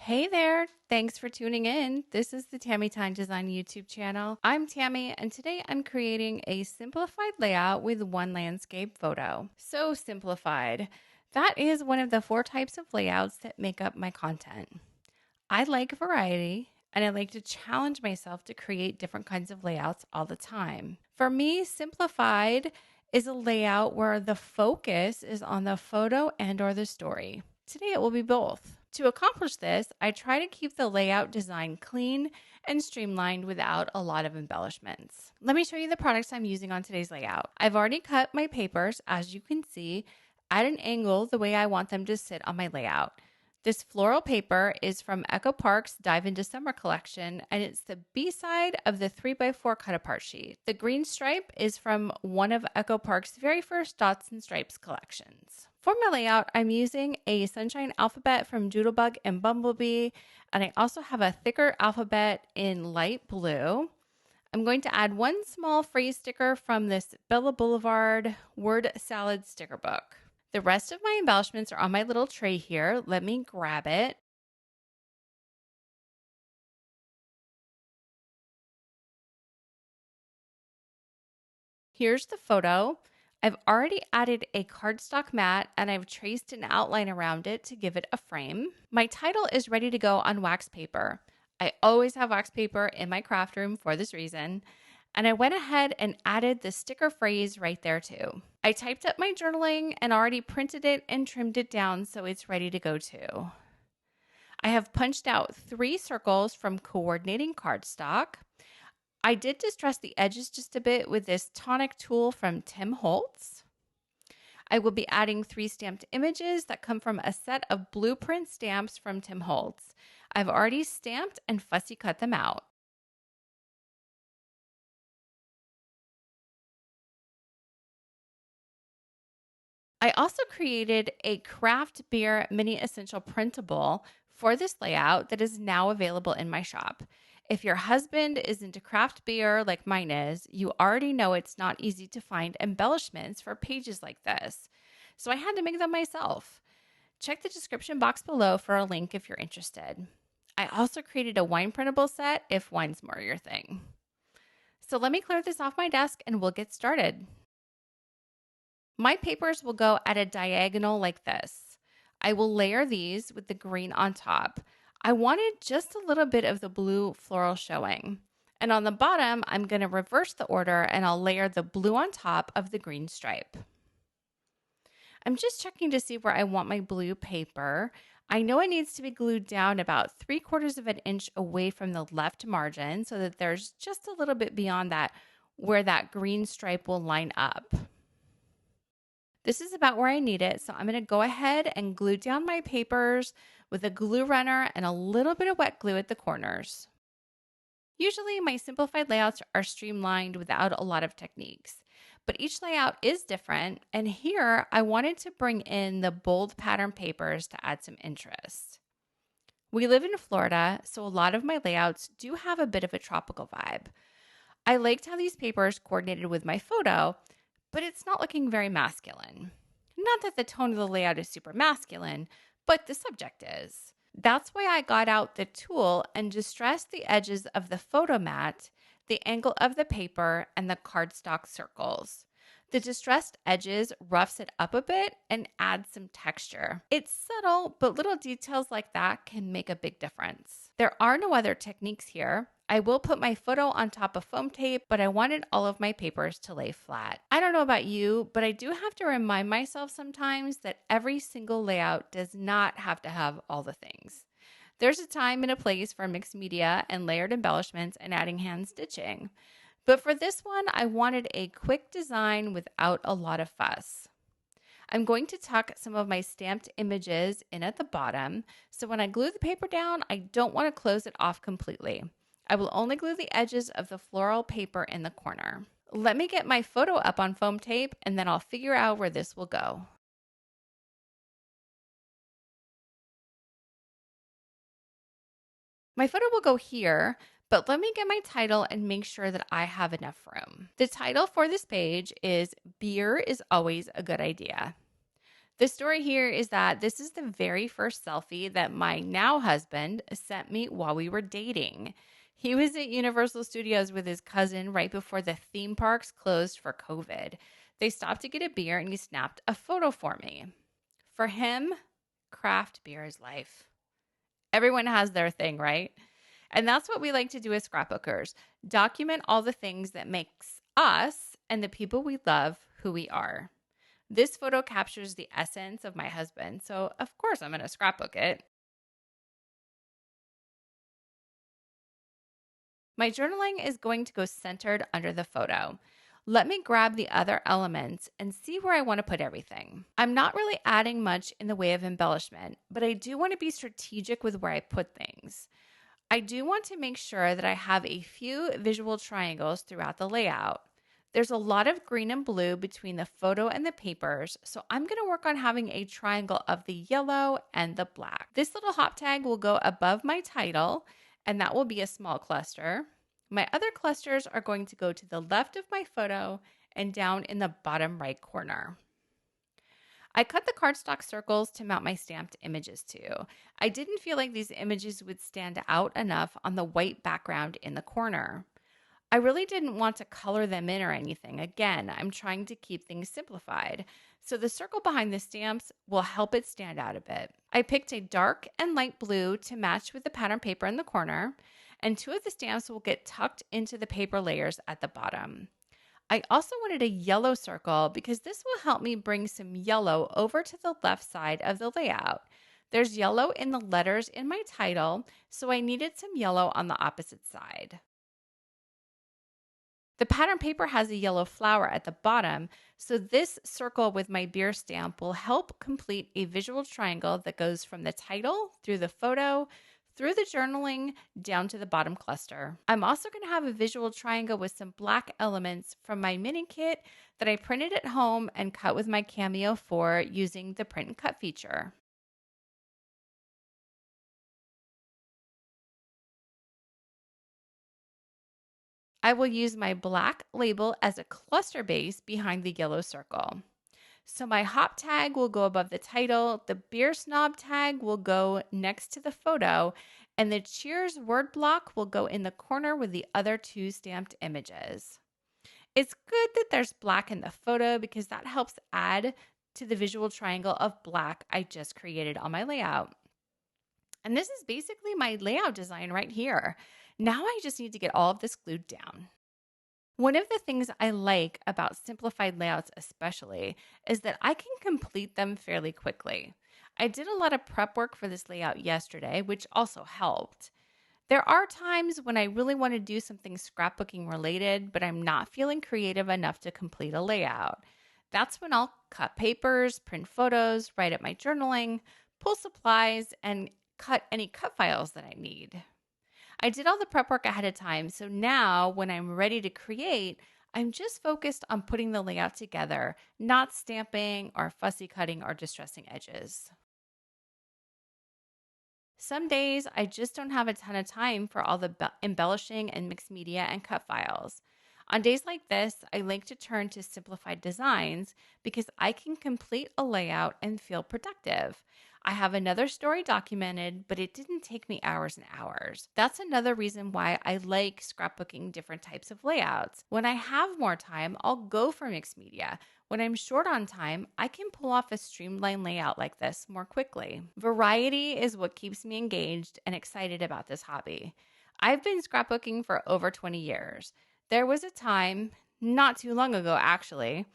Hey there, thanks for tuning in. This is the Tammy Tine Design YouTube channel. I'm Tammy, and today I'm creating a simplified layout with one landscape photo. So simplified. That is one of the 4 types of layouts that make up my content. I like variety, and I like to challenge myself to create different kinds of layouts all the time. For me, simplified is a layout where the focus is on the photo and or the story. Today it will be both. To accomplish this, I try to keep the layout design clean and streamlined without a lot of embellishments. Let me show you the products I'm using on today's layout. I've already cut my papers, as you can see, at an angle the way I want them to sit on my layout. This floral paper is from Echo Park's Dive into Summer collection, and it's the B-side of the 3x4 cut-apart sheet. The green stripe is from one of Echo Park's very first Dots and Stripes collections. For my layout, I'm using a sunshine alphabet from Doodlebug and Bumblebee, and I also have a thicker alphabet in light blue. I'm going to add one small phrase sticker from this Bella Boulevard word salad sticker book. The rest of my embellishments are on my little tray here. Let me grab it. Here's the photo. I've already added a cardstock mat and I've traced an outline around it to give it a frame. My title is ready to go on wax paper. I always have wax paper in my craft room for this reason. And I went ahead and added the sticker phrase right there too. I typed up my journaling and already printed it and trimmed it down so it's ready to go too. I have punched out 3 circles from coordinating cardstock. I did distress the edges just a bit with this tonic tool from Tim Holtz. I will be adding 3 stamped images that come from a set of blueprint stamps from Tim Holtz. I've already stamped and fussy cut them out. I also created a craft beer mini essential printable for this layout that is now available in my shop. If your husband is into craft beer like mine is, you already know it's not easy to find embellishments for pages like this. So I had to make them myself. Check the description box below for a link if you're interested. I also created a wine printable set if wine's more your thing. So let me clear this off my desk and we'll get started. My papers will go at a diagonal like this. I will layer these with the green on top. I wanted just a little bit of the blue floral showing. And on the bottom, I'm going to reverse the order and I'll layer the blue on top of the green stripe. I'm just checking to see where I want my blue paper. I know it needs to be glued down about 3/4 of an inch away from the left margin so that there's just a little bit beyond that where that green stripe will line up. This is about where I need it, so I'm going to go ahead and glue down my papers with a glue runner and a little bit of wet glue at the corners. Usually my simplified layouts are streamlined without a lot of techniques, but each layout is different, and here I wanted to bring in the bold pattern papers to add some interest. We live in Florida, so a lot of my layouts do have a bit of a tropical vibe. I liked how these papers coordinated with my photo, but it's not looking very masculine. Not that the tone of the layout is super masculine, but the subject is. That's why I got out the tool and distressed the edges of the photo mat, the angle of the paper, and the cardstock circles. The distressed edges roughs it up a bit and adds some texture. It's subtle, but little details like that can make a big difference. There are no other techniques here. I will put my photo on top of foam tape, but I wanted all of my papers to lay flat. I don't know about you, but I do have to remind myself sometimes that every single layout does not have to have all the things. There's a time and a place for mixed media and layered embellishments and adding hand stitching. But for this one, I wanted a quick design without a lot of fuss. I'm going to tuck some of my stamped images in at the bottom, so when I glue the paper down, I don't want to close it off completely. I will only glue the edges of the floral paper in the corner. Let me get my photo up on foam tape and then I'll figure out where this will go. My photo will go here, but let me get my title and make sure that I have enough room. The title for this page is Beer is Always a Good Idea. The story here is that this is the very first selfie that my now husband sent me while we were dating. He was at Universal Studios with his cousin right before the theme parks closed for COVID. They stopped to get a beer and he snapped a photo for me. For him, craft beer is life. Everyone has their thing, right? And that's what we like to do as scrapbookers. Document all the things that makes us and the people we love who we are. This photo captures the essence of my husband, so of course I'm going to scrapbook it. My journaling is going to go centered under the photo. Let me grab the other elements and see where I want to put everything. I'm not really adding much in the way of embellishment, but I do want to be strategic with where I put things. I do want to make sure that I have a few visual triangles throughout the layout. There's a lot of green and blue between the photo and the papers, so I'm going to work on having a triangle of the yellow and the black. This little hop tag will go above my title, and that will be a small cluster. My other clusters are going to go to the left of my photo and down in the bottom right corner. I cut the cardstock circles to mount my stamped images to. I didn't feel like these images would stand out enough on the white background in the corner. I really didn't want to color them in or anything. Again, I'm trying to keep things simplified. So the circle behind the stamps will help it stand out a bit. I picked a dark and light blue to match with the pattern paper in the corner, and two of the stamps will get tucked into the paper layers at the bottom. I also wanted a yellow circle because this will help me bring some yellow over to the left side of the layout. There's yellow in the letters in my title, so I needed some yellow on the opposite side. The pattern paper has a yellow flower at the bottom, so this circle with my beer stamp will help complete a visual triangle that goes from the title through the photo, through the journaling, down to the bottom cluster. I'm also going to have a visual triangle with some black elements from my mini kit that I printed at home and cut with my Cameo for using the print and cut feature. I will use my black label as a cluster base behind the yellow circle. So my hop tag will go above the title, the beer snob tag will go next to the photo, and the cheers word block will go in the corner with the other two stamped images. It's good that there's black in the photo because that helps add to the visual triangle of black I just created on my layout. And this is basically my layout design right here. Now I just need to get all of this glued down. One of the things I like about simplified layouts, especially, is that I can complete them fairly quickly. I did a lot of prep work for this layout yesterday, which also helped. There are times when I really want to do something scrapbooking related, but I'm not feeling creative enough to complete a layout. That's when I'll cut papers, print photos, write up my journaling, pull supplies, and cut any cut files that I need. I did all the prep work ahead of time, so now when I'm ready to create, I'm just focused on putting the layout together, not stamping or fussy cutting or distressing edges. Some days I just don't have a ton of time for all the embellishing and mixed media and cut files. On days like this, I like to turn to simplified designs because I can complete a layout and feel productive. I have another story documented, but it didn't take me hours and hours. That's another reason why I like scrapbooking different types of layouts. When I have more time, I'll go for mixed media. When I'm short on time, I can pull off a streamlined layout like this more quickly. Variety is what keeps me engaged and excited about this hobby. I've been scrapbooking for over 20 years. There was a time, not too long ago actually,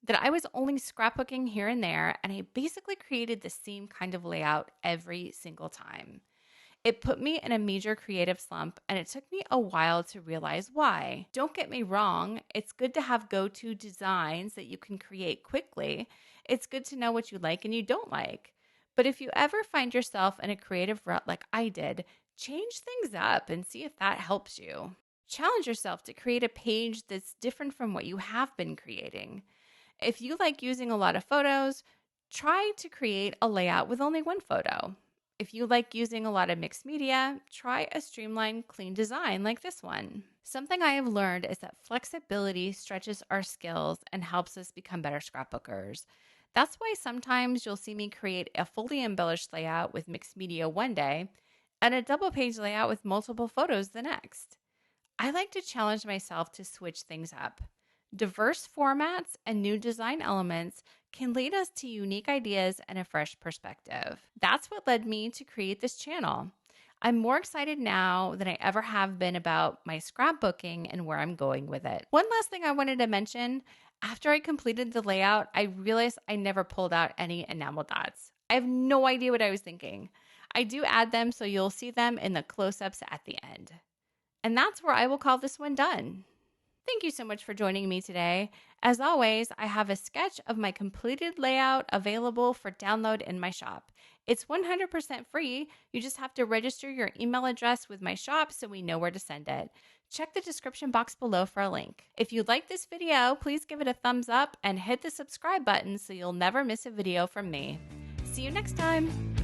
that I was only scrapbooking here and there, and I basically created the same kind of layout every single time. It put me in a major creative slump, and it took me a while to realize why. Don't get me wrong, it's good to have go-to designs that you can create quickly. It's good to know what you like and you don't like. But if you ever find yourself in a creative rut like I did, change things up and see if that helps you. Challenge yourself to create a page that's different from what you have been creating. If you like using a lot of photos, try to create a layout with only one photo. If you like using a lot of mixed media, try a streamlined, clean design like this one. Something I have learned is that flexibility stretches our skills and helps us become better scrapbookers. That's why sometimes you'll see me create a fully embellished layout with mixed media one day and a double page layout with multiple photos the next. I like to challenge myself to switch things up. Diverse formats and new design elements can lead us to unique ideas and a fresh perspective. That's what led me to create this channel. I'm more excited now than I ever have been about my scrapbooking and where I'm going with it. One last thing I wanted to mention, after I completed the layout, I realized I never pulled out any enamel dots. I have no idea what I was thinking. I do add them, so you'll see them in the close-ups at the end. And that's where I will call this one done. Thank you so much for joining me today. As always, I have a sketch of my completed layout available for download in my shop. It's 100% free. You just have to register your email address with my shop so we know where to send it. Check the description box below for a link. If you like this video, please give it a thumbs up and hit the subscribe button so you'll never miss a video from me. See you next time.